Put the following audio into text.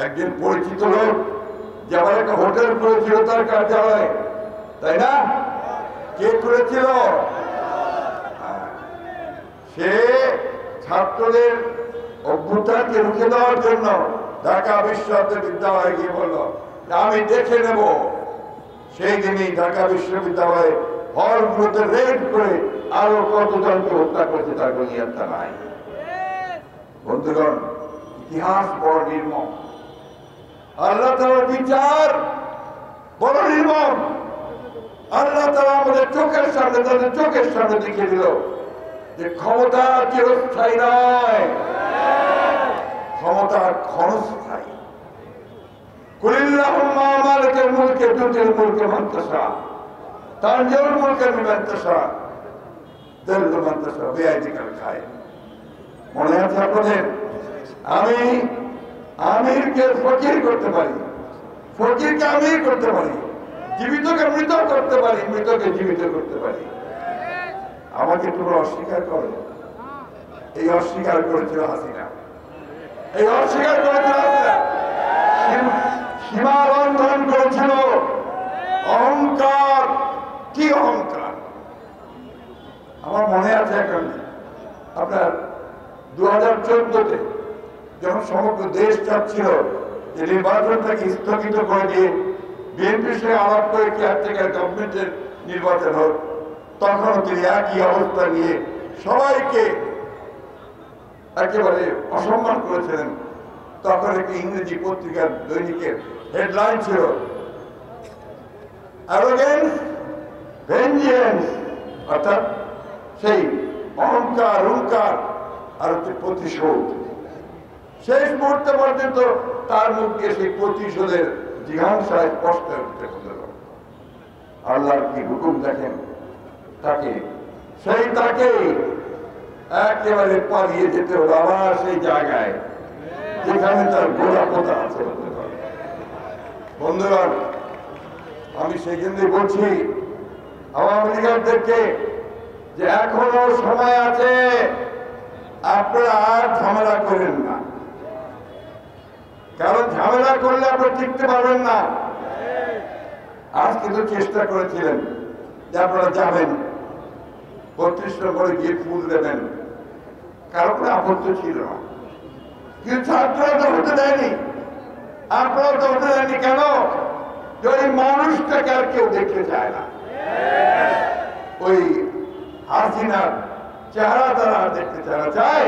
একজন পরিচিত লোক যে আমার একটা হোটেল করেছিল তার কার্যালয়ে, তাই না? কে করেছিল? সে ছাত্রদের অভ্যুত্থানকে রুখে দেওয়ার জন্য ঢাকা বিশ্ববিদ্যালয়ে গিয়ে বলল আমি দেখে নেব। সেই দিনই ঢাকা বিশ্ববিদ্যালয়ে হলগুলোতে রেড করে আরো কতজনকে হত্যা করেছে তার কোনো ইয়ত্তা নাই। বন্ধুগণ, ইতিহাস বড় নির্মম, আল্লাহ তাআলার বিচার বড় নির্মম। আল্লাহ তাআলা আমাদের চোখের সামনে, তাদের চোখের সামনে দেখিয়ে দিল যে ক্ষমতা চিরস্থায়ী নয়, ক্ষমতা ক্ষণস্থায়ী। কুলিল্লাহুম্মা মালিকাল মুলকি তুতিল মুলকা মান তাশা তানজিউল মুলকা মিমান তাশা তুযিল্লু মান তাশা বিয়াদিকাল খায়র। মনে আছে আপনাদের? আমি আমিরকে ফকির করতে পারি, ফকিরকে আমির করতে পারি, জীবিতকে মৃত করতে পারি, মৃতকে জীবিত করতে পারি। আমাকে তোমরা অস্বীকার করো। এই অস্বীকার করেছিল হাসিনা, এই অস্বীকার করেছিল হাসিনা, সীমা লঙ্ঘন করেছিল। অহংকার, কি অহংকার! আমার মনে আছে এখন আপনার 2014-তে যখন সমগ্র দেশ চাচ্ছিল যে নির্বাচনটাকে স্থগিত করে দিয়ে বিএনপির সঙ্গে আলাপ করে কেয়ারটেকার গভর্নমেন্টের নির্বাচন হোক, তখন তিনি একই অবস্থা নিয়ে সবাইকে একেবারে অসম্মান করেছিলেন। তখন একটি ইংরেজি পত্রিকার দৈনিকের হেডলাইন ছিল অ্যারোগেন্স ভেঞ্জিয়েন্স, অর্থাৎ সেই অহংকার, হুঙ্কার আর হচ্ছে প্রতিশোধ। শেষ মুহূর্তে পর্যন্ত তার মুখ দিয়ে সেই প্রতিশোধের জিজ্ঞাসায় স্পষ্ট হতে হলো। আল্লাহর কি হুকুম দেখেন, তাকে একেবারে পালিয়ে যেতে হলো আবার সেই জায়গায় যেখানে তার গোড়া পোতা আছে। বন্ধুগণ, আমি সেই জন্যই বলছি আওয়ামী লীগারদেরকে যে এখনো সময় আছে, আপনারা আর ঝামেলা করেন না, কারণ ঝামেলা করলে আপনারা টিকতে পারবেন না। আজ কিন্তু চেষ্টা করেছিলেন যে আপনারা যাবেন, 32 নম্বরে গিয়ে ফুল দেবেন, কারো কোনো আপত্তি ছিল না, কিন্তু ছাত্ররা তো হতে দেয়নি, আপনারা তো হতে দেয়নি। কেন? যে ওই মানুষটাকে আর কেউ দেখতে চায় না, ওই হাসিনার চেহারা তারা দেখতে চায়।